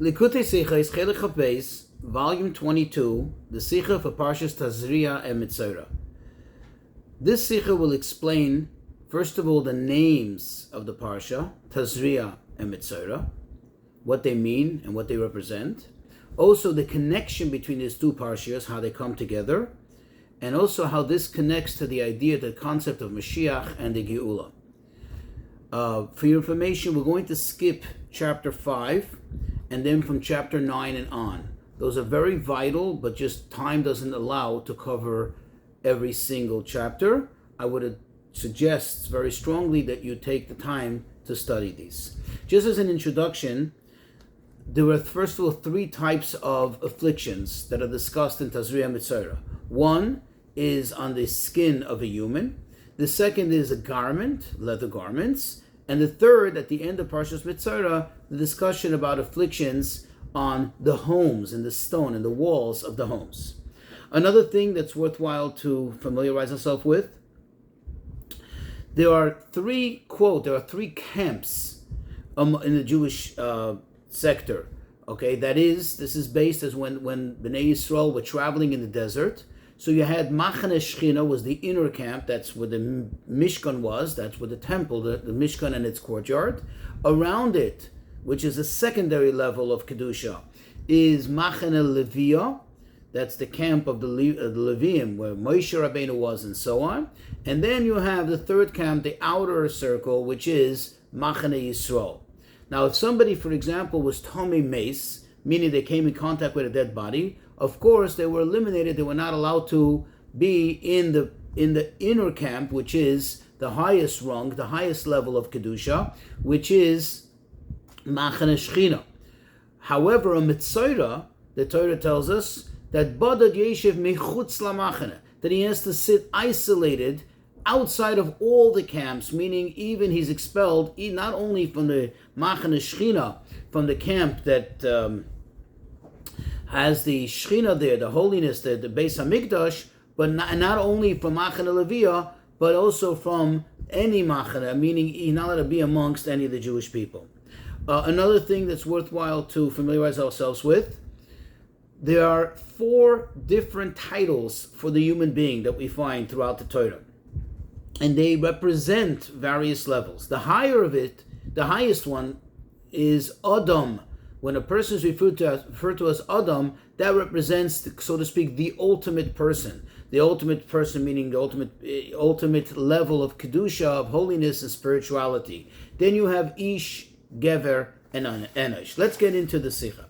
Likutei Sichos, Chelek Chaf Beis, Volume 22, the Sicha for Parshas Tazria and Metzora. This Sicha will explain, first of all, the names of the Parsha, Tazria and Metzora, what they mean and what they represent. Also, the connection between these two Parshas, how they come together, and also how this connects to the idea, the concept of Mashiach and the Geula. For your information, we're going to skip chapter 5 and then from chapter 9 and on. Those are very vital, but just time doesn't allow to cover every single chapter. I would suggest very strongly that you take the time to study these. Just as an introduction, there are first of all three types of afflictions that are discussed in Tazria and Metzora. One is on the skin of a human. The second is a garment, leather garments. And the third, at the end of Parshas Metzora, the discussion about afflictions on the homes and the stone and the walls of the homes. Another thing that's worthwhile to familiarize ourselves with, there are three camps in the Jewish sector. Okay, this is based as when Bnei Yisrael were traveling in the desert. So you had Machane Shechina was the inner camp, that's where the Mishkan was, that's where the temple, the Mishkan and its courtyard. Around it, which is a secondary level of Kedusha, is Machane Levia, that's the camp of the Leviim, where Moshe Rabbeinu was and so on. And then you have the third camp, the outer circle, which is Machane Yisrael. Now, if somebody, for example, was Tomei Mace, meaning they came in contact with a dead body, of course, they were eliminated. They were not allowed to be in the inner camp, which is the highest rung, the highest level of Kedusha, which is Machane Shechina. However, a Metzora, the Torah tells us that Badad Yeshiv Mechutz LaMachane, that he has to sit isolated outside of all the camps, meaning even he's expelled not only from the Machane Shechina, from the camp that has the Shechina there, the holiness, the Beis HaMikdash, but not only from Machane Levia, but also from any Machane, meaning he's not allowed to be amongst any of the Jewish people. Another thing that's worthwhile to familiarize ourselves with, there are 4 different titles for the human being that we find throughout the Torah. And they represent various levels. The highest one is Adam. When a person is referred to as Adam, that represents, so to speak, the ultimate person. The ultimate person meaning the ultimate level of Kedusha, of holiness and spirituality. Then you have Ish, Gever, and Enosh. Let's get into the Sicha.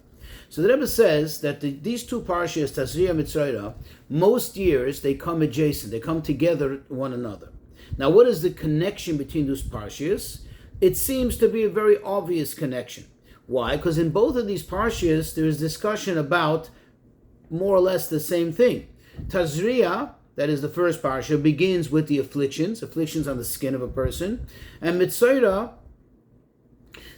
So the Rebbe says that these two parshas, Tazria and Metzora, most years they come adjacent. They come together one another. Now, what is the connection between those parshas? It seems to be a very obvious connection. Why? Because in both of these parshas, there is discussion about more or less the same thing. Tazria, that is the first parsha, begins with the afflictions on the skin of a person. And Metzora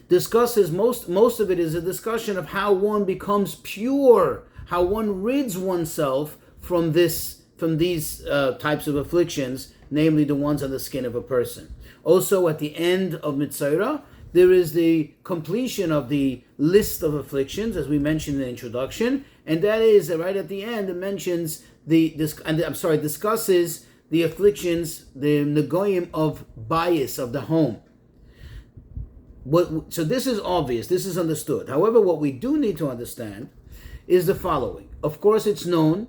discusses, most of it is a discussion of how one becomes pure, how one rids oneself from these types of afflictions, namely the ones on the skin of a person. Also, at the end of Metzora, there is the completion of the list of afflictions, as we mentioned in the introduction, and that is right at the end. It mentions discusses the afflictions, the negoyim of bias of the home. So this is obvious. This is understood. However, what we do need to understand is the following. Of course, it's known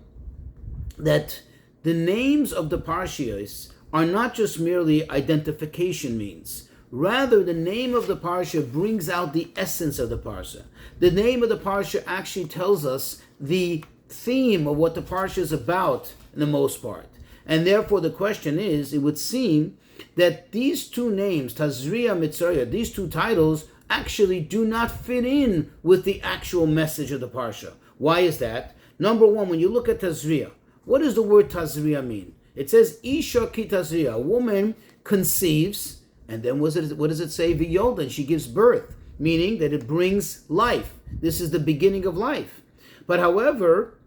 that the names of the parshas are not just merely identification means. Rather, the name of the parsha brings out the essence of the parsha. The name of the parsha actually tells us the theme of what the parsha is about in the most part. And therefore, the question is, it would seem that these two names, Tazria, Metzora, these two titles, actually do not fit in with the actual message of the parsha. Why is that? Number one, when you look at Tazria, what does the word Tazria mean? It says, Isha ki Tazria, a woman conceives, and then what does it say? V'yolda, she gives birth, meaning that it brings life. This is the beginning of life. But however,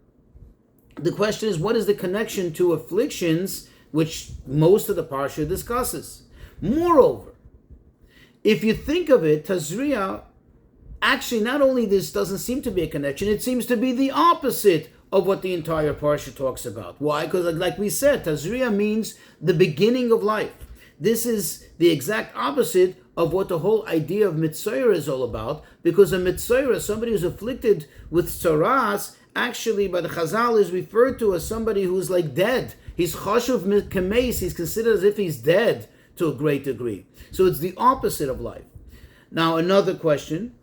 the question is, what is the connection to afflictions, which most of the parsha discusses? Moreover, if you think of it, Tazria actually, not only this doesn't seem to be a connection, it seems to be the opposite of what the entire parsha talks about. Why? Because like we said, Tazria means the beginning of life. This is the exact opposite of what the whole idea of Metzora is all about, because a Metzora, somebody who's afflicted with tzaras, actually by the Chazal is referred to as somebody who's like dead. He's chashuv kameis, he's considered as if he's dead to a great degree. So it's the opposite of life. Now another question,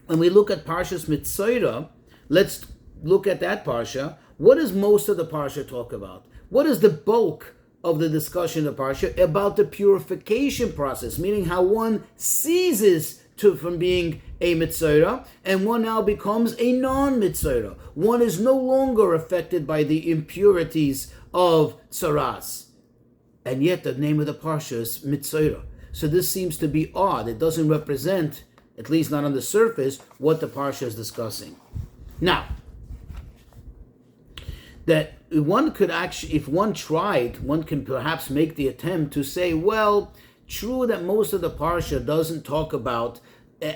when we look at Parshas Metzora, let's look at that parsha. What does most of the parsha talk about? What is the bulk of the discussion of the parsha? About the purification process, meaning how one ceases from being a Metzora and one now becomes a non-Metzora. One is no longer affected by the impurities of tzaras. And yet the name of the parsha is Metzora. So this seems to be odd. It doesn't represent, at least not on the surface, what the parsha is discussing. Now, that one could actually, if one tried, one can perhaps make the attempt to say, well, true that most of the parsha doesn't talk about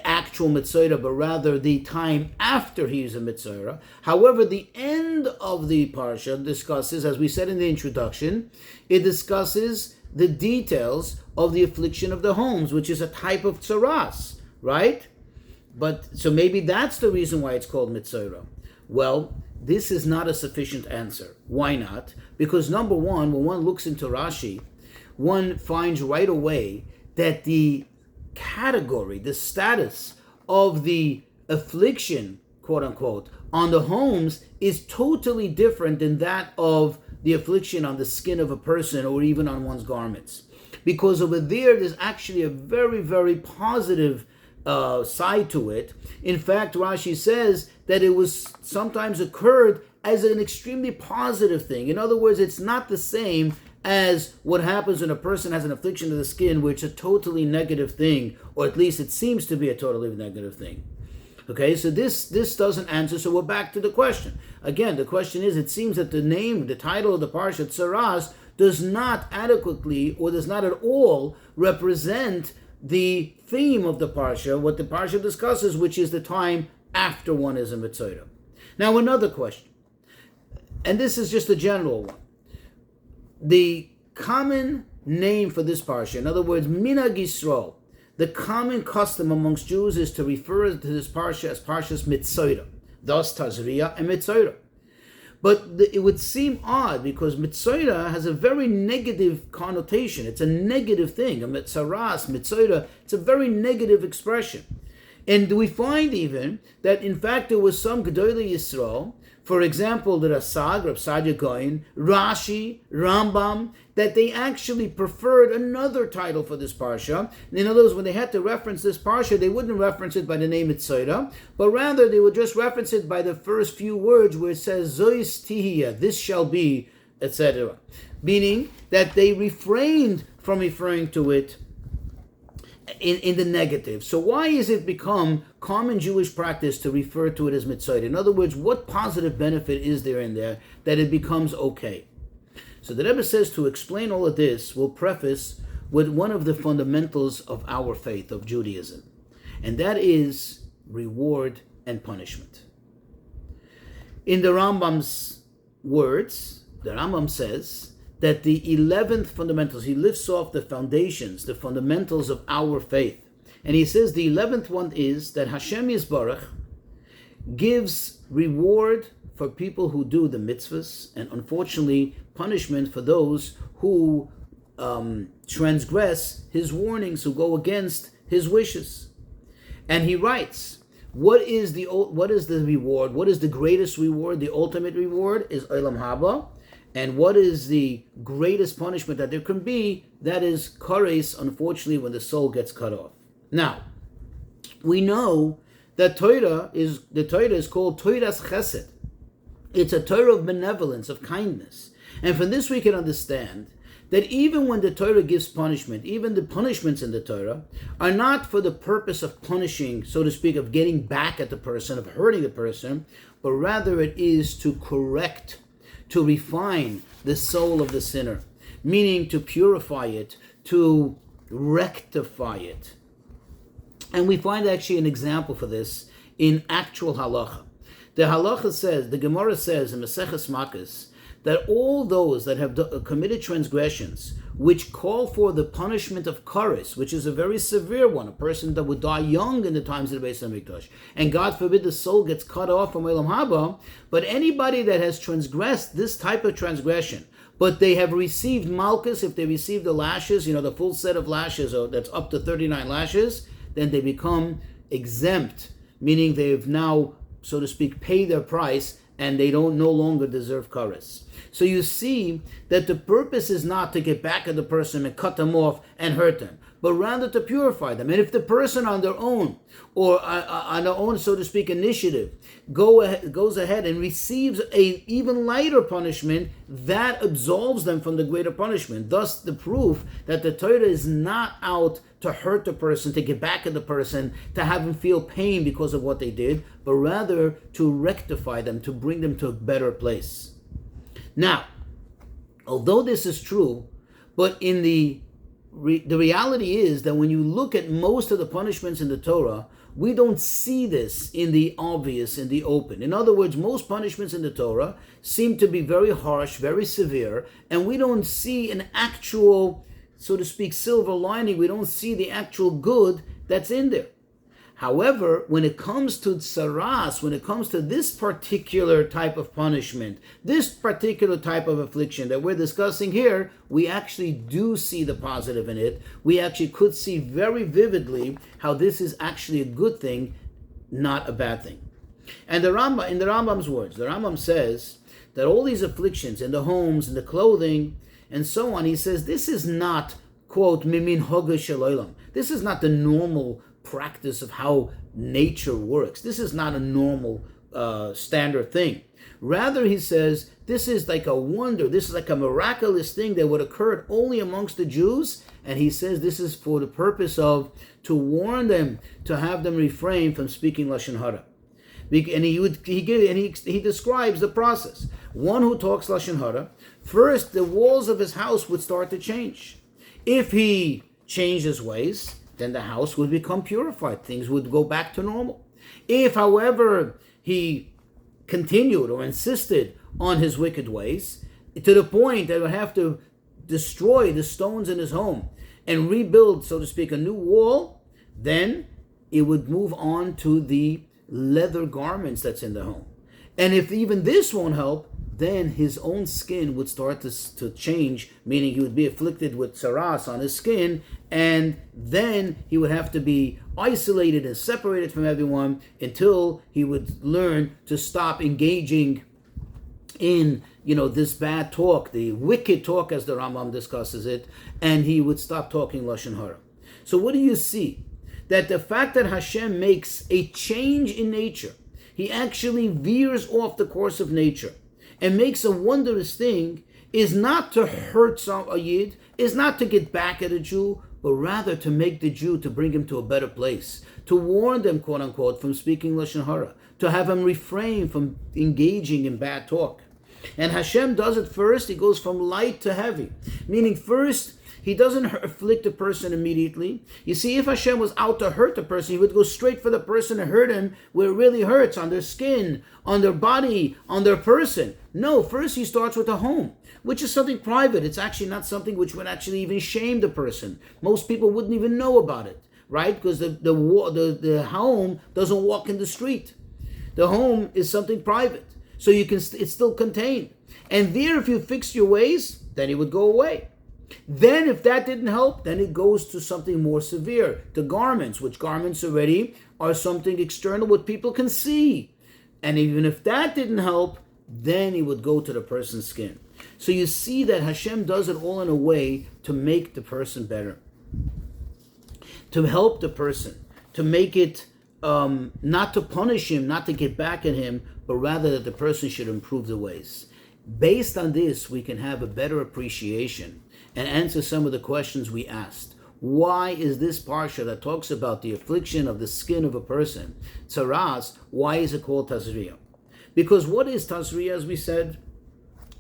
actual Metzora, but rather the time after he is a Metzora. However, the end of the parsha discusses, as we said in the introduction, it discusses the details of the affliction of the homes, which is a type of tzaras, right? But so maybe that's the reason why it's called Metzora. Well, this is not a sufficient answer. Why not? Because number one, when one looks into Rashi, one finds right away that the category, the status of the affliction, quote unquote, on the homes is totally different than that of the affliction on the skin of a person or even on one's garments. Because over there's actually a very, very positive side to it. In fact, Rashi says that it was sometimes occurred as an extremely positive thing. In other words, it's not the same as what happens when a person has an affliction of the skin, which is a totally negative thing, or at least it seems to be a totally negative thing. Okay, so this doesn't answer, so we're back to the question. Again, the question is, it seems that the title of the Parsha, Tzaras, does not adequately, or does not at all represent the theme of the Parsha, what the Parsha discusses, which is the time after one is a Metzora. Now another question, and this is just a general one. The common name for this Parsha, in other words, Minhag Yisrael, the common custom amongst Jews is to refer to this Parsha as Parshas Metzora, thus Tazria and Metzora. But it would seem odd because Metzora has a very negative connotation. It's a negative thing. A Metzoras, Metzora, it's a very negative expression. And we find even that in fact there was some Gedolei Yisrael, for example, the Rasag, Reb Sadia Gaon, Rashi, Rambam, that they actually preferred another title for this parsha. In other words, when they had to reference this parsha, they wouldn't reference it by the name Metzora, but rather they would just reference it by the first few words where it says Zois Tihiyah, this shall be, etc. Meaning that they refrained from referring to it in the negative. So why is it become common Jewish practice to refer to it as Metzora? In other words, what positive benefit is there in there that it becomes okay? So the Rebbe says to explain all of this, we'll preface with one of the fundamentals of our faith, of Judaism, and that is reward and punishment. In the Rambam's words, the Rambam says that the 11th fundamentals, he lifts off the foundations, the fundamentals of our faith. And he says the 11th one is that Hashem Yisbarach gives reward for people who do the mitzvahs, and unfortunately punishment for those who transgress his warnings, who go against his wishes. And he writes, what is the reward? What is the greatest reward? The ultimate reward is Olam Haba. And what is the greatest punishment that there can be? That is kares, unfortunately, when the soul gets cut off. Now, we know that the Torah is called Torah's Chesed. It's a Torah of benevolence, of kindness. And from this we can understand that even when the Torah gives punishment, even the punishments in the Torah are not for the purpose of punishing, so to speak, of getting back at the person, of hurting the person, but rather it is to correct, to refine the soul of the sinner, meaning to purify it, to rectify it. And we find actually an example for this in actual halacha. The halacha says, the Gemara says in Maseches Makkos, that all those that have committed transgressions which call for the punishment of kares, which is a very severe one, a person that would die young in the times of the Beis HaMikdash, and God forbid the soul gets cut off from Olam Haba, but anybody that has transgressed this type of transgression, but they have received malchus, if they receive the lashes, the full set of lashes, or that's up to 39 lashes, then they become exempt, meaning they've now, so to speak, paid their price, and they don't no longer deserve kares. So you see that the purpose is not to get back at the person and cut them off and hurt them, but rather to purify them. And if the person on their own, or on their own, so to speak, initiative, goes ahead and receives a even lighter punishment, that absolves them from the greater punishment. Thus, the proof that the Torah is not out to hurt the person, to get back at the person, to have them feel pain because of what they did, but rather to rectify them, to bring them to a better place. Now, although this is true, but in the reality is that when you look at most of the punishments in the Torah, we don't see this in the obvious, in the open. In other words, most punishments in the Torah seem to be very harsh, very severe, and we don't see an actual, so to speak, silver lining. We don't see the actual good that's in there. However, when it comes to tsaras, when it comes to this particular type of punishment, this particular type of affliction that we're discussing here, we actually do see the positive in it. We actually could see very vividly how this is actually a good thing, not a bad thing. And in the Rambam's words, the Rambam says that all these afflictions in the homes, in the clothing, and so on, he says this is not, quote, mimin hoga shel olam. This is not the normal practice of how nature works. This is not a normal standard thing. Rather, he says, this is like a wonder. This is like a miraculous thing that would occur only amongst the Jews. And he says this is for the purpose of to warn them, to have them refrain from speaking Lashon Hara. And he describes the process. One who talks Lashon Hara, first the walls of his house would start to change. If he changed his ways, then the house would become purified. Things would go back to normal. If, however, he continued or insisted on his wicked ways, to the point that he would have to destroy the stones in his home and rebuild, so to speak, a new wall, then it would move on to the leather garments that's in the home. And if even this won't help, then his own skin would start to change, meaning he would be afflicted with tsaras on his skin, and then he would have to be isolated and separated from everyone until he would learn to stop engaging in, this bad talk, the wicked talk as the Rambam discusses it, and he would stop talking Lashon Hara. So what do you see? That the fact that Hashem makes a change in nature, he actually veers off the course of nature and makes a wondrous thing, is not to hurt a Yid, is not to get back at a Jew, but rather to make the Jew, to bring him to a better place, to warn them, quote unquote, from speaking Lashon Hara, to have him refrain from engaging in bad talk. And Hashem does it first. He goes from light to heavy, meaning first, he doesn't afflict a person immediately. You see, if Hashem was out to hurt the person, he would go straight for the person and hurt him where it really hurts, on their skin, on their body, on their person. No, first he starts with the home, which is something private. It's actually not something which would actually even shame the person. Most people wouldn't even know about it, right? Because the home doesn't walk in the street. The home is something private. So it's still contained. And there, if you fix your ways, then it would go away. Then if that didn't help, then it goes to something more severe, to garments, which garments already are something external what people can see. And even if that didn't help, then it would go to the person's skin. So you see that Hashem does it all in a way to make the person better, to help the person, to make it not to punish him, not to get back at him, but rather that the person should improve the ways. Based on this, we can have a better appreciation and answer some of the questions we asked. Why is this parsha that talks about the affliction of the skin of a person, tsaras, why is it called Tazria? Because what is Tazria, as we said?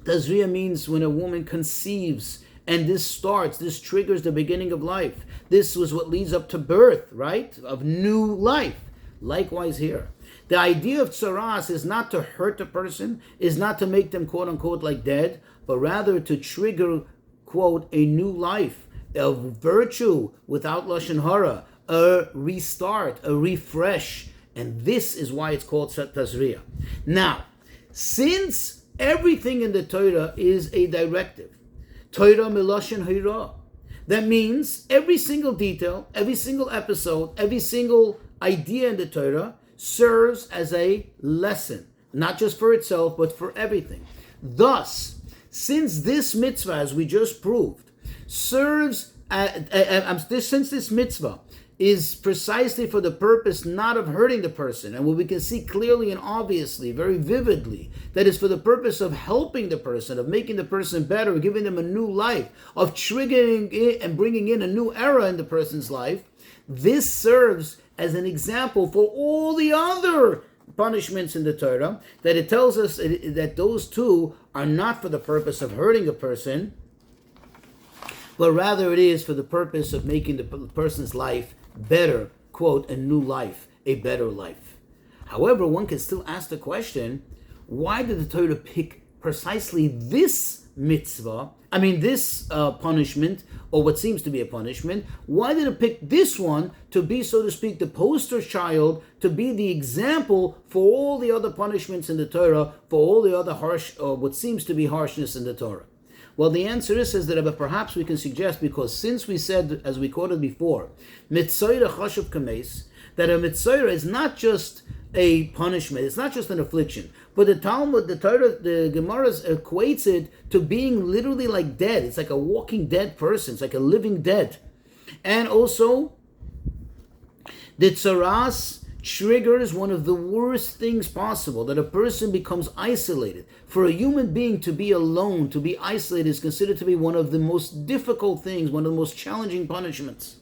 Tazria means when a woman conceives And this triggers the beginning of life. This was what leads up to birth, right? Of new life. Likewise here. The idea of tsaras is not to hurt a person, is not to make them quote unquote like dead, but rather to trigger, quote, a new life of virtue without lashon hara, a restart, a refresh. And this is why it's called Tazria. Now, since everything in the Torah is a directive, Torah miloshin hira, that means every single detail, every single episode, every single idea in the Torah serves as a lesson, not just for itself, but for everything. Thus, since this mitzvah, as we just proved, since this mitzvah is precisely for the purpose not of hurting the person, and what we can see clearly and obviously, very vividly, that is for the purpose of helping the person, of making the person better, giving them a new life, of triggering it and bringing in a new era in the person's life, this serves as an example for all the other punishments in the Torah, that it tells us that those two are not for the purpose of hurting a person, but rather it is for the purpose of making the person's life better, quote, a new life, a better life. However, one can still ask the question, why did the Torah pick precisely this mitzvah, this punishment, or what seems to be a punishment? Why did it pick this one to be, so to speak, the poster child, to be the example for all the other punishments in the Torah, for all the other harsh, or what seems to be harshness in the Torah? Well, the answer is that but perhaps we can suggest, because since we said, as we quoted before, Metzora chashuv kames, that a Metzora is not just a punishment, it's not just an affliction, but the Talmud, the Torah, the Gemara equates it to being literally like dead. It's like a walking dead person, it's like a living dead. And also, the tsaras triggers one of the worst things possible, that a person becomes isolated. For a human being to be alone, to be isolated, is considered to be one of the most difficult things, one of the most challenging punishments.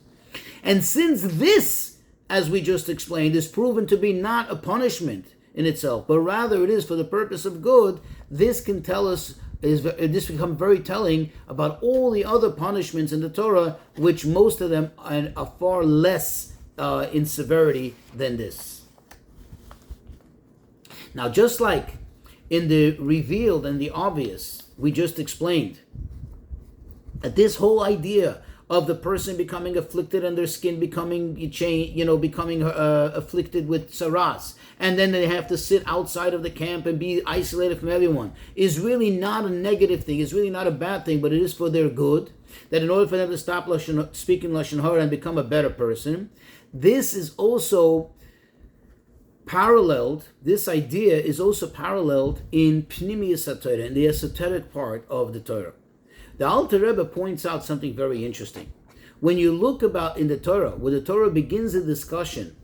And since this, as we just explained, is proven to be not a punishment in itself, but rather it is for the purpose of good, this can tell us, this becomes very telling about all the other punishments in the Torah, which most of them are far less in severity than this. Now, just like in the revealed and the obvious, we just explained that this whole idea of the person becoming afflicted and their skin becoming afflicted with tsaras, and then they have to sit outside of the camp and be isolated from everyone, is really not a negative thing, is really not a bad thing, but it is for their good, that in order for them to stop speaking lashon hara and become a better person. This is also paralleled, this idea is also paralleled in Pnimiyus HaTorah, in the esoteric part of the Torah. The Alter Rebbe points out something very interesting. When you look about in the Torah, where the Torah begins a discussion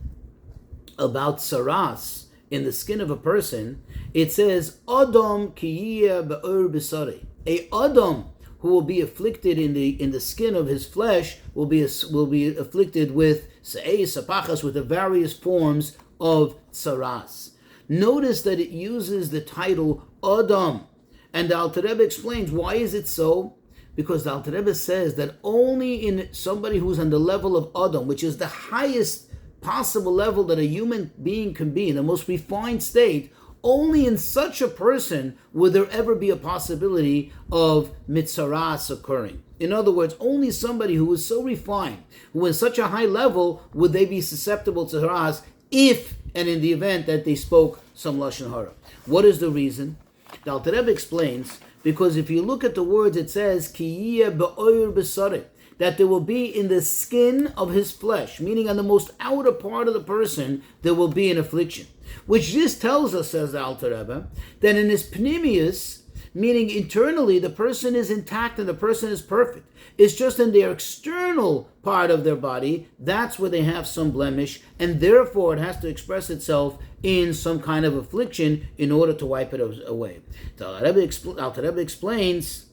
about saras in the skin of a person, it says, Adam kiyeh be'or b'sarei. A Adam who will be afflicted in the skin of his flesh will be afflicted with sapachas, with the various forms of tsaras. Notice that it uses the title Adam, and the Alter Rebbe explains why is it so. Because the Alter Rebbe says that only in somebody who's on the level of Adam, which is the highest possible level that a human being can be, in the most refined state, only in such a person would there ever be a possibility of mitzaras occurring. In other words, only somebody who is so refined, who is such a high level, would they be susceptible to haras if and in the event that they spoke some lashon hara. What is the reason? The Alter Rebbe explains, because if you look at the words, it says ki yeh be'or b'sarei, that there will be in the skin of his flesh, meaning on the most outer part of the person, there will be an affliction. Which this tells us, says the Alter Rebbe, that in his pnimius, meaning internally, the person is intact and the person is perfect. It's just in their external part of their body, that's where they have some blemish, and therefore it has to express itself in some kind of affliction in order to wipe it away. So Alter Rebbe explains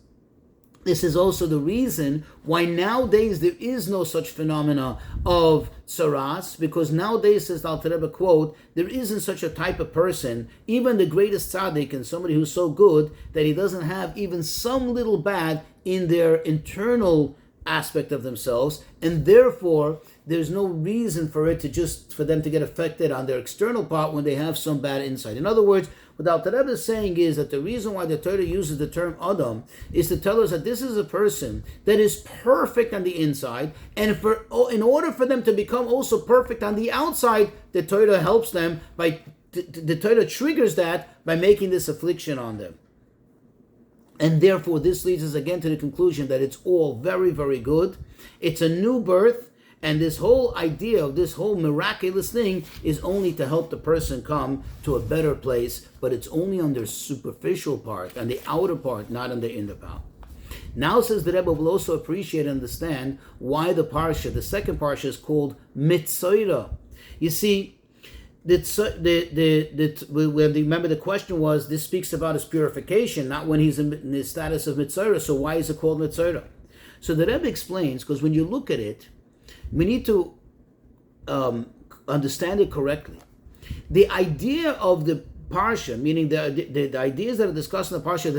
This is also the reason why nowadays there is no such phenomena of tsaras, because nowadays, says the Alter Rebbe, quote, there isn't such a type of person, even the greatest tzaddik and somebody who's so good that he doesn't have even some little bad in their internal aspect of themselves, and therefore there's no reason for them to get affected on their external part when they have some bad insight. In other words, what the Alter Rebbe is saying is that the reason why the Torah uses the term Adam is to tell us that this is a person that is perfect on the inside, and in order for them to become also perfect on the outside, the Torah helps them the Torah triggers that by making this affliction on them. And therefore, this leads us again to the conclusion that it's all very, very good. It's a new birth. And this whole idea of this whole miraculous thing is only to help the person come to a better place, but it's only on their superficial part, on the outer part, not on the inner part. Now, says the Rebbe, will also appreciate and understand why the second parsha is called Metzora. You see, remember the question was, this speaks about his purification, not when he's in his status of Metzora. So why is it called Metzora? So the Rebbe explains, because when you look at it, we need to understand it correctly. The idea of the parsha, meaning the ideas that are discussed in the parsha,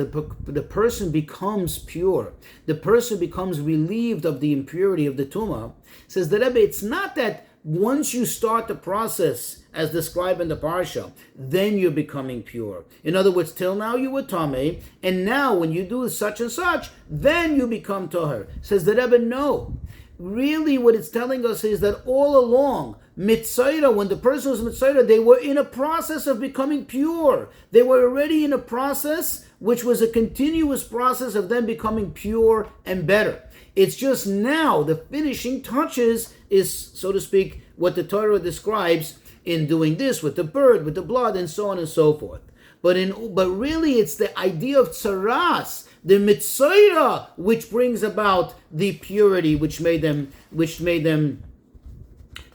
the person becomes pure, the person becomes relieved of the impurity of the tumah, says the Rebbe, it's not that once you start the process as described in the parsha, then you're becoming pure. In other words, till now you were tamei, and now when you do such and such, then you become toher. Says the Rebbe, no. Really, what it's telling us is that all along, Metzora, when the person was Metzora, they were in a process of becoming pure. They were already in a process which was a continuous process of them becoming pure and better. It's just now the finishing touches is, so to speak, what the Torah describes in doing this with the bird, with the blood, and so on and so forth. But really, it's the idea of tsaras, the Metzora, which brings about the purity, which made them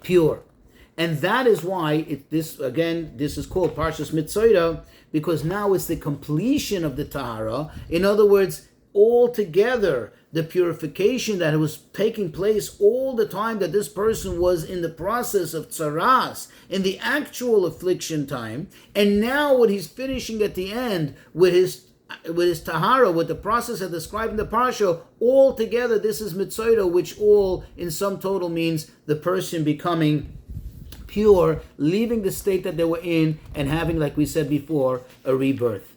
pure, and that is why this is called Parshas Metzora, because now it's the completion of the Tahara. In other words, altogether, the purification that was taking place all the time that this person was in the process of tsaras, in the actual affliction time, and now what he's finishing at the end with his tahara, with the process of describing the parsha, all together, this is Metzora, which all in sum total means the person becoming pure, leaving the state that they were in, and having, like we said before, a rebirth.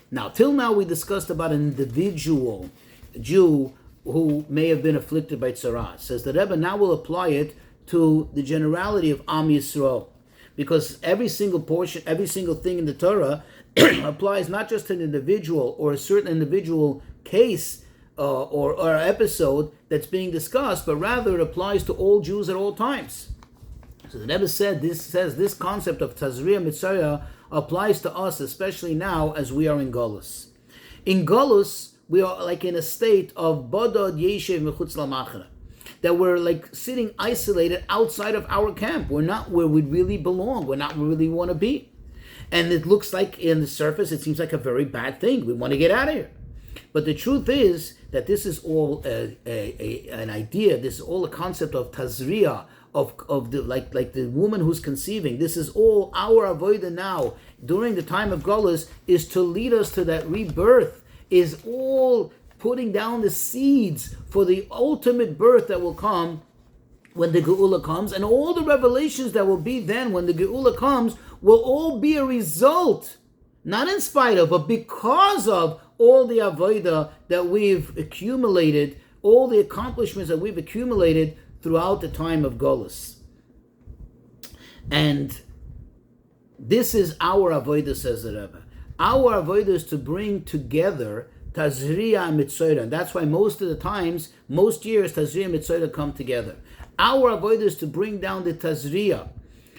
Now, till now we discussed about an individual Jew who may have been afflicted by tsaras. Says the Rebbe, now will apply it to the generality of Am Yisrael, because every single portion, every single thing in the Torah applies not just to an individual or a certain individual case or episode that's being discussed, but rather it applies to all Jews at all times. So the Rebbe says this concept of Tazria Metzora applies to us, especially now as we are in Golus. In Golus, we are like in a state of Bodod Yeshev Mechutz Lamachna, that we're like sitting isolated outside of our camp. We're not where we really belong. We're not where we really want to be. And it looks like in the surface, it seems like a very bad thing. We want to get out of here. But the truth is that this is all an idea. This is all a concept of Tazria, of the like the woman who's conceiving. This is all our avodah now during the time of Golus, is to lead us to that rebirth, is all putting down the seeds for the ultimate birth that will come when the Geula comes, and all the revelations that will be then when the Geula comes will all be a result, not in spite of, but because of all the avodah that we've accumulated, all the accomplishments that we've accumulated throughout the time of Golus. And this is our avodah, says the Rebbe. Our avodah is to bring together Tazria and Metzora. And that's why most of the times, most years, Tazria and Metzora come together. Our avodah is to bring down the Tazria.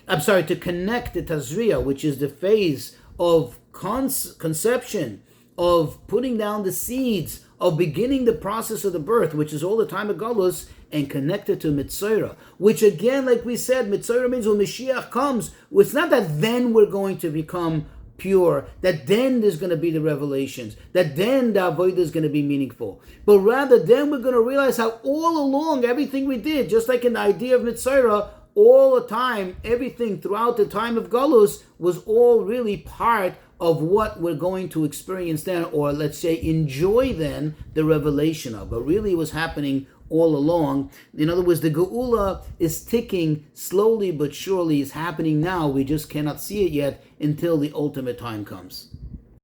To connect the Tazria, which is the phase of conception, of putting down the seeds, of beginning the process of the birth, which is all the time of Golus, and connect it to Metzora, which again, like we said, Metzora means when Mashiach comes, it's not that then we're going to become pure, that then there's going to be the revelations, that then the avodah is going to be meaningful. But rather, then we're going to realize how all along, everything we did, just like in the idea of Metzora, all the time, everything throughout the time of Galus was all really part of what we're going to experience then, or let's say enjoy then the revelation of. But really it was happening all along. In other words, the Geula is ticking slowly but surely, is happening now. We just cannot see it yet until the ultimate time comes.